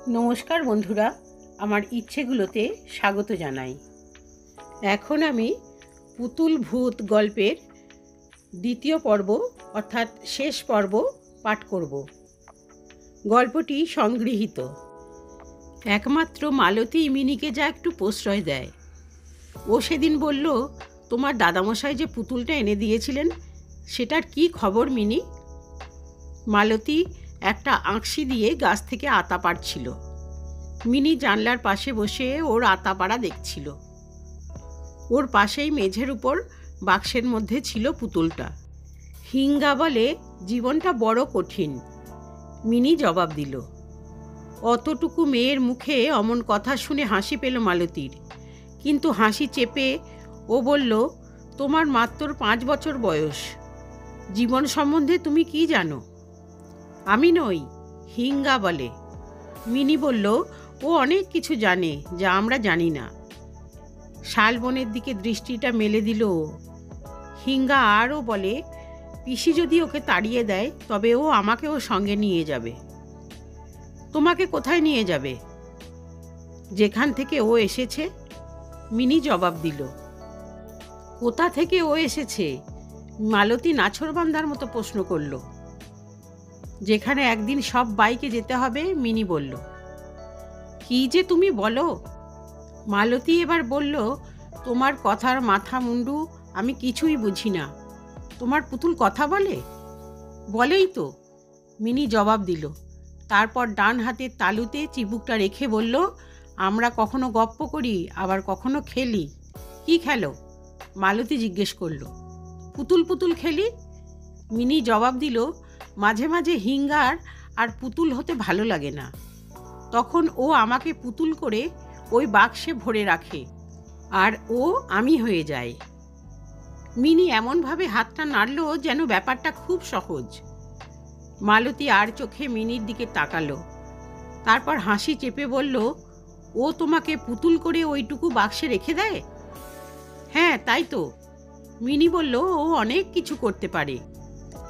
নমস্কার বন্ধুরা, আমার ইচ্ছেগুলোতে স্বাগত জানাই। এখন আমি পুতুল ভূত গল্পের দ্বিতীয় পর্ব অর্থাৎ শেষ পর্ব পাঠ করব। গল্পটি সংগৃহীত। একমাত্র মালতী মিনিকে যা একটু প্রশ্রয় দেয়। ও সেদিন বলল, তোমার দাদামশাই যে পুতুলটা এনে দিয়েছিলেন সেটার কি খবর মিনি? মালতী একটা আঁকশি দিয়ে গাছ থেকে আতা পাড়ছিল। মিনি জানলার পাশে বসে ওর আতা পাড়া দেখছিল। ওর পাশেই মেঝের উপর বাক্সের মধ্যে ছিল পুতুলটা। হিঙ্গা বলে, জীবনটা বড় কঠিন। মিনি জবাব দিল। অতটুকু মেয়ের মুখে অমন কথা শুনে হাসি পেল মালতীর, কিন্তু হাসি চেপে ও বলল, তোমার মাত্র 5 বছর বয়স, জীবন সম্বন্ধে তুমি কি জানো? আমি নই, হিঙ্গা বলে। মিনি বলল, ও অনেক কিছু জানে যা আমরা জানি না। শালবনের দিকে দৃষ্টিটা মেলে দিল ও। হিঙ্গা আরও বলে, পিসি যদি ওকে তাড়িয়ে দেয় তবে ও আমাকেও সঙ্গে নিয়ে যাবে। তোমাকে কোথায় নিয়ে যাবে? যেখান থেকে ও এসেছে। মিনি জবাব দিল। কোথা থেকে ও এসেছে? মালতী নাছোড়বান্দার মতো প্রশ্ন করল। যেখানে একদিন সব বাইকে যেতে হবে, মিনি বলল। কি যে তুমি বলো? মালতী এবার বলল, তোমার কথার মাথা মুন্ডু আমি কিছুই বুঝি না। তোমার পুতুল কথা বলে? বলেই তো, মিনি জবাব দিল। তারপর ডান হাতের তালুতে চিবুকটা রেখে বলল, আমরা কখনো গপ্প করি, আবার কখনো খেলি। কি খেলো? মালতী জিজ্ঞেস করল। পুতুল পুতুল খেলি। মিনি জবাব দিল, মাঝে মাঝে হিঙ্গার আর পুতুল হতে ভালো লাগে না। তখন ও আমাকে পুতুল করে ওই বাক্সে ভরে রাখে, আর ও আমি হয়ে যায়। মিনি এমনভাবে হাতটা নাড়ল যেন ব্যাপারটা খুব সহজ। মালতী আর চোখে মিনির দিকে তাকালো, তারপর হাসি চেপে বলল, ও তোমাকে পুতুল করে ওইটুকু বাক্সে রেখে দেয়? হ্যাঁ, তাই তো। মিনি বলল, ও অনেক কিছু করতে পারে।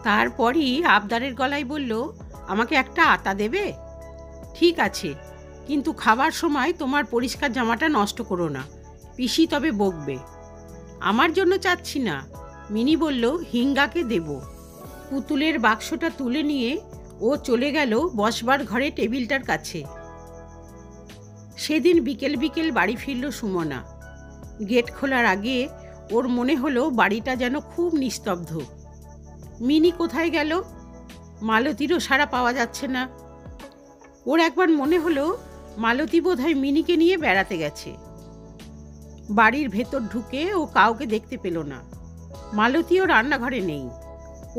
তারপরই আবদারের গলায় বলল, আমাকে একটা আতা দেবে? ঠিক আছে, কিন্তু খাবার সময় তোমার পরিষ্কার জামাটা নষ্ট করো না, পিসি তবে বকবে। আমার জন্য চাচ্ছি না, মিনি বলল, হিঙ্গাকে দেব। পুতুলের বাক্সটা তুলে নিয়ে ও চলে গেল বসবার ঘরে টেবিলটার কাছে। সেদিন বিকেল বিকেল বাড়ি ফিরল সুমনা। গেট খোলার আগে ওর মনে হলো বাড়িটা যেন খুব নিস্তব্ধ। মিনি কোথায় গেল? মালতীরও সাড়া পাওয়া যাচ্ছে না। ওর একবার মনে হলো মালতী বোধহয় মিনিকে নিয়ে বেড়াতে গেছে। বাড়ির ভেতর ঢুকে ও কাউকে দেখতে পেল না। মালতীও রান্নাঘরে নেই।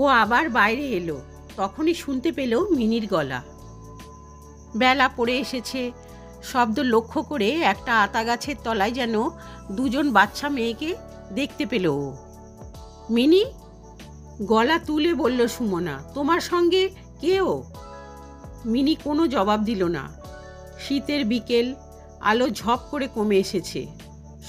ও আবার বাইরে এলো, তখনই শুনতে পেল মিনির গলা। বেলা পড়ে এসেছে। শব্দ লক্ষ্য করে একটা আতা গাছের তলায় যেন দুজন বাচ্চা মেয়েকে দেখতে পেল ও। মিনি, গলা তুলে বলল সুমনা, তোমার সঙ্গে কে ও? মিনি কোনো জবাব দিল না। শীতের বিকেল, আলো ঝপ করে কমে এসেছে।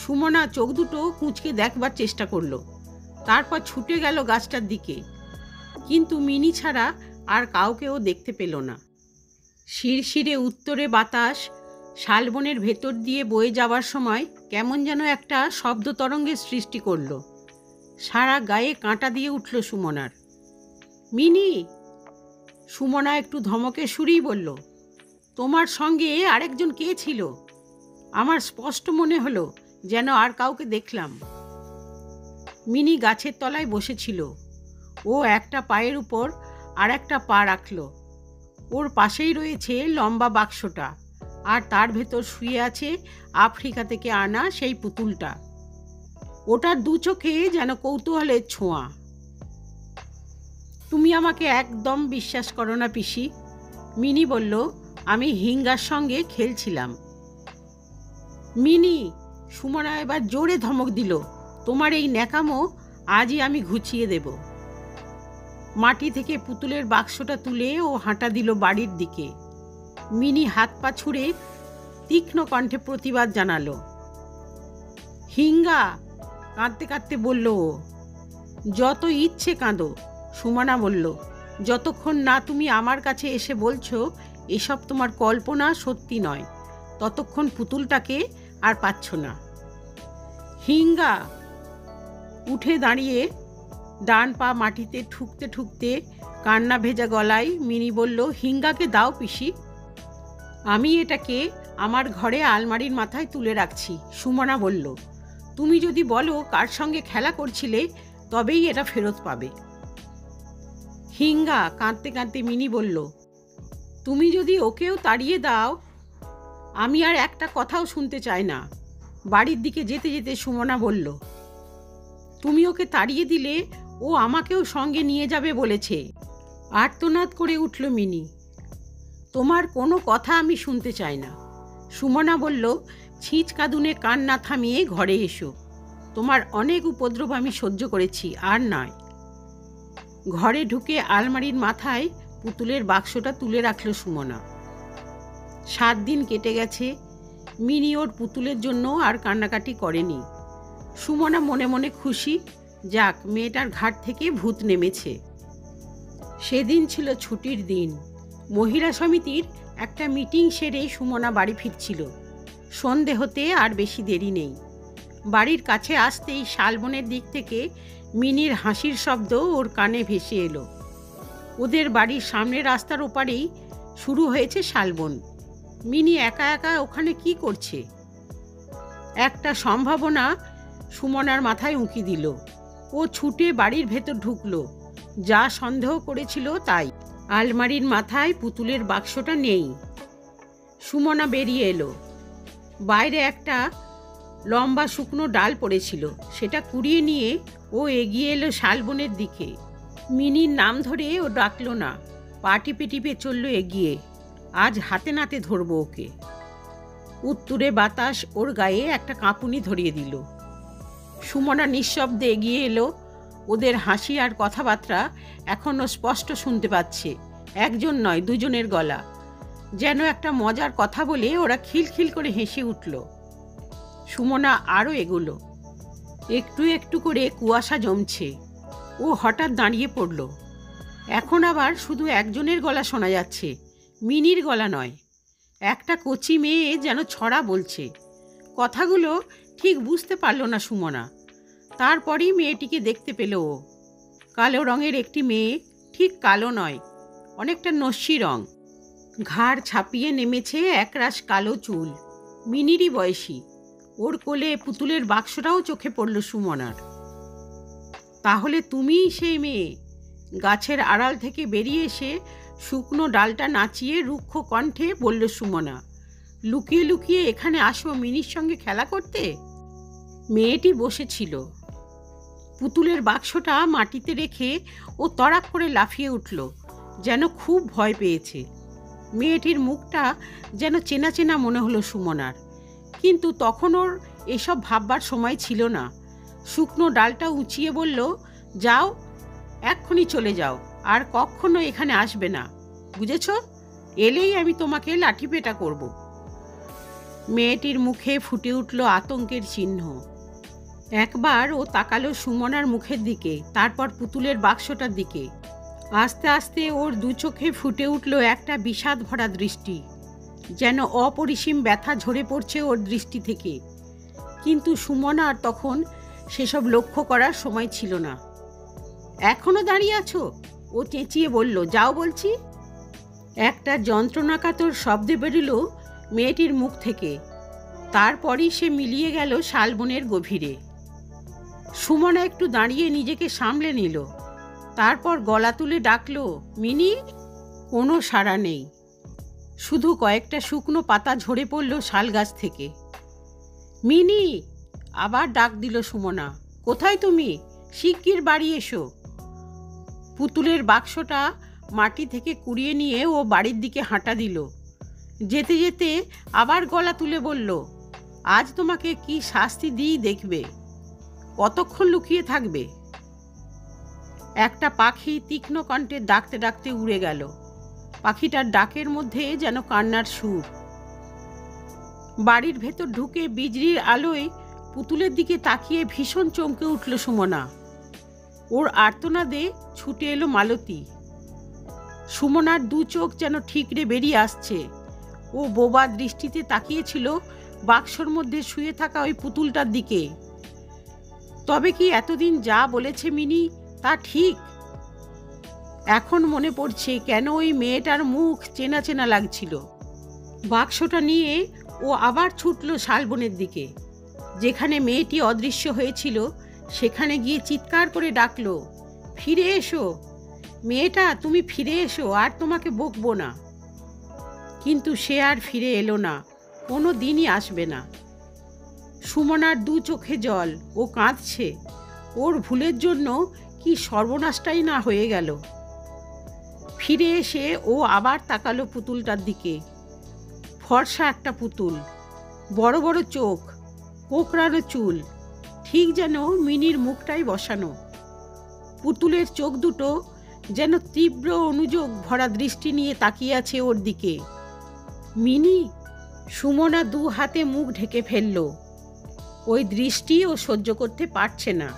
সুমনা চোখ দুটো কুঁচকে দেখবার চেষ্টা করলো, তারপর ছুটে গেল গাছটার দিকে, কিন্তু মিনি ছাড়া আর কাউকেও দেখতে পেল না। শিরশিরে উত্তরে বাতাস শালবনের ভেতর দিয়ে বয়ে যাওয়ার সময় কেমন যেন একটা শব্দ তরঙ্গের সৃষ্টি করল। সারা গায়ে কাঁটা দিয়ে উঠল সুমনার। মিনি! সুমনা একটু ধমকে সুরেই বলল, তোমার সঙ্গে আরেকজন কে ছিল? আমার স্পষ্ট মনে হলো যেন আর কাউকে দেখলাম। মিনি গাছের তলায় বসেছিল। ও একটা পায়ের উপর আর একটা পা রাখল। ওর পাশেই রয়েছে লম্বা বাক্সটা, আর তার ভেতর শুয়ে আছে আফ্রিকা থেকে আনা সেই পুতুলটা। ওটার দু চোখে যেন কৌতূহলের ছোঁয়া। তুমি আমাকে একদম বিশ্বাস করো না পিসি, মিনি বলল, আমি হিঙ্গার সঙ্গে খেলছিলাম। মিনি! সুমনা এবার জোরে ধমক দিল, তোমার এই ন্যাকামো আজই আমি ঘুচিয়ে দেব। মাটি থেকে পুতুলের বাক্সটা তুলে ও হাঁটা দিল বাড়ির দিকে। মিনি হাত পা ছুঁড়ে তীক্ষ্ণ কণ্ঠে প্রতিবাদ জানালো। হিঙ্গা! কাঁদতে কাঁদতে বলল ও। যত ইচ্ছে কাঁদো, সুমনা বলল, যতক্ষণ না তুমি আমার কাছে এসে বলছো এসব তোমার কল্পনা, সত্যি নয়। ততক্ষণ পুতুলটাকে আর পাচ্ছ না। হিঙ্গা উঠে দাঁড়িয়ে ডান পা মাটিতে ঠুকতে ঠুকতে কান্না ভেজা গলায় মিনি বলল, হিঙ্গাকে দাও পিসি, আমি এটাকে আমার ঘরে আলমারির মাথায় তুলে রাখছি। সুমনা বলল, তুমি যদি বলো কার সঙ্গে খেলা করছিলে তবেই এটা ফেরত পাবে। হিঙ্গা কাঁদতে কাঁদতে মিনি বলল, তুমি যদি ওকেও তাড়িয়ে দাও আমি আর একটা কথাও শুনতে চাই না। বাড়ির দিকে যেতে যেতে সুমনা বলল, তুমি ওকে তাড়িয়ে দিলে ও আমাকেও সঙ্গে নিয়ে যাবে বলেছে। আর্তনাদ করে উঠল মিনি, তোমার কোনো কথা আমি শুনতে চাই না। সুমনা বলল, ছিঁচ কাঁদুনে কান না থামিয়ে ঘরে এসো, তোমার অনেক উপদ্রব আমি সহ্য করেছি, আর নয়। ঘরে ঢুকে আলমারির মাথায় পুতুলের বাক্সটা তুলে রাখল সুমনা। 7 দিন কেটে গেছে, মিনি ওর পুতুলের জন্য আর কান্নাকাটি করেনি। সুমনা মনে মনে খুশি, যাক মেয়েটার ঘাট থেকে ভূত নেমেছে। সেদিন ছিল ছুটির দিন। মহিলা সমিতির একটা মিটিং সেরে সুমনা বাড়ি ফিরছিল। সন্ধে হতে আর বেশি দেরি নেই। বাড়ির কাছে আসতেই শালবনের দিক থেকে মিনির হাসির শব্দ ওর কানে ভেসে এলো। ওদের বাড়ির সামনের রাস্তার ওপারেই শুরু হয়েছে শালবন। মিনি একা একা ওখানে কি করছে? একটা সম্ভাবনা সুমনার মাথায় উঁকি দিল। ও ছুটে বাড়ির ভেতর ঢুকলো। যা সন্দেহ করেছিল তাই। আলমারির মাথায় পুতুলের বাক্সটা নেই। সুমনা বেরিয়ে এলো। বাইরে একটা লম্বা শুকনো ডাল পড়েছিল, সেটা কুড়িয়ে নিয়ে ও এগিয়ে এলো শালবনের দিকে। মিনির নাম ধরে ও ডাকলো না, পা টিপে টিপে চলল এগিয়ে। আজ হাতে নাতে ধরবো ওকে। উত্তুরে বাতাস ওর গায়ে একটা কাঁপুনি ধরিয়ে দিল। সুমনা নিঃশব্দে এগিয়ে এলো। ওদের হাসি আর কথাবার্তা এখনও স্পষ্ট শুনতে পাচ্ছে। একজন নয়, দুজনের গলা। যেন একটা মজার কথা বলে ওরা খিলখিল করে হেসে উঠল। সুমনা আরও এগোলো। একটু একটু করে কুয়াশা জমছে। ও হঠাৎ দাঁড়িয়ে পড়ল। এখন আবার শুধু একজনের গলা শোনা যাচ্ছে, মিনির গলা নয়। একটা কচি মেয়ে যেন ছড়া বলছে। কথাগুলো ঠিক বুঝতে পারল না সুমনা। তারপরেই মেয়েটিকে দেখতে পেল ও। কালো রঙের একটি মেয়ে, ঠিক কালো নয়, অনেকটা নস্যি রং। ঘাড় ছাপিয়ে নেমেছে একরাশ কালো চুল। মিনিরই বয়সী। ওর কোলে পুতুলের বাক্সটাও চোখে পড়ল সুমনার। তাহলে তুমিই সেই মেয়ে? গাছের আড়াল থেকে বেরিয়ে এসে শুকনো ডালটা নাচিয়ে রুক্ষ কণ্ঠে বলল সুমনা। লুকিয়ে লুকিয়ে এখানে আসো মিনির সঙ্গে খেলা করতে? মেয়েটি বসেছিল। পুতুলের বাক্সটা মাটিতে রেখে ও তড়াক করে লাফিয়ে উঠল, যেন খুব ভয় পেয়েছে। মেয়েটির মুখটা যেন চেনা চেনা মনে হলো সুমনার, কিন্তু তখন ওর এসব ভাববার সময় ছিল না। শুকনো ডালটা উঁচিয়ে বলল, যাও, এক্ষুনি চলে যাও, আর কখনো এখানে আসবে না, বুঝেছ? এলেই আমি তোমাকে লাঠিপেটা করব। মেয়েটির মুখে ফুটে উঠল আতঙ্কের চিহ্ন। একবার ও তাকালো সুমনার মুখের দিকে, তারপর পুতুলের বাক্সটার দিকে। আস্তে আস্তে ওর দু চোখে ফুটে উঠল একটা বিষাদ ভরা দৃষ্টি, যেন অপরিসীম ব্যথা ঝরে পড়ছে ওর দৃষ্টি থেকে। কিন্তু সুমনার তখন সেসব লক্ষ্য করার সময় ছিল না। এখনো দাঁড়িয়ে আছো? ও চেঁচিয়ে বলল, যাও বলছি। একটা যন্ত্রণাকাতর শব্দ বেরোল মেয়েটির মুখ থেকে। তারপরই সে মিলিয়ে গেল শালবনের গভীরে। সুমনা একটু দাঁড়িয়ে নিজেকে সামলে নিল। তারপর গলা তুলে ডাকলো, মিনি। কোনো সাড়া নেই। শুধু কয়েকটা শুকনো পাতা ঝরে পড়ল শাল গাছ থেকে। মিনি! আবার ডাক দিল সুমনা। কোথায় তুমি? শিগগির বাড়ি এসো। পুতুলের বাক্সটা মাটি থেকে কুড়িয়ে নিয়ে ও বাড়ির দিকে হাঁটা দিল। যেতে যেতে আবার গলা তুলে বলল, আজ তোমাকে কি শাস্তি দিই দেখবে। কতক্ষণ লুকিয়ে থাকবে? একটা পাখি তীক্ষ্ণ কণ্ঠে ডাকতে ডাকতে উড়ে গেল। পাখিটার ডাকের মধ্যে যেন কান্নার সুর। বাড়ির ভেতর ঢুকে বিজলির আলোয় পুতুলের দিকে তাকিয়ে ভীষণ চমকে উঠল সুমনা। ওর আর্তনাদে ছুটে এলো মালতী। সুমনার দু চোখ যেন ঠিকরে বেরিয়ে আসছে। ও বোবা দৃষ্টিতে তাকিয়েছিল বাক্সর মধ্যে শুয়ে থাকা ওই পুতুলটার দিকে। তবে কি এতদিন যা বলেছে মিনি তা ঠিক? এখন মনে পড়ছে কেন ওই মেয়েটার মুখ চেনা চেনা লাগছিল। বাক্সটা নিয়ে ও আবার ছুটল শালবনের দিকে। যেখানে মেয়েটি অদৃশ্য হয়েছিল সেখানে গিয়ে চিৎকার করে ডাকলো, ফিরে এসো মেয়েটা, তুমি ফিরে এসো, আর তোমাকে বকবো না। কিন্তু সে আর ফিরে এলো না, কোনো দিনই আসবে না। সুমনার দু চোখে জল, ও কাঁদছে। ওর ভুলের জন্য কি সর্বনাশটাই না হয়ে গেল। ফিরে এসে ও আবার তাকালো পুতুলটার দিকে। ফর্সা একটা পুতুল, বড় বড় চোখ, কোঁকড়ানো চুল, ঠিক যেন মিনির মুখটাই বসানো। পুতুলের চোখ দুটো যেন তীব্র অনুযোগ ভরা দৃষ্টি নিয়ে তাকিয়ে আছে ওর দিকে। মিনি! সুমনা দু হাতে মুখ ঢেকে ফেলল। ওই দৃষ্টি ও সহ্য করতে পারছে না।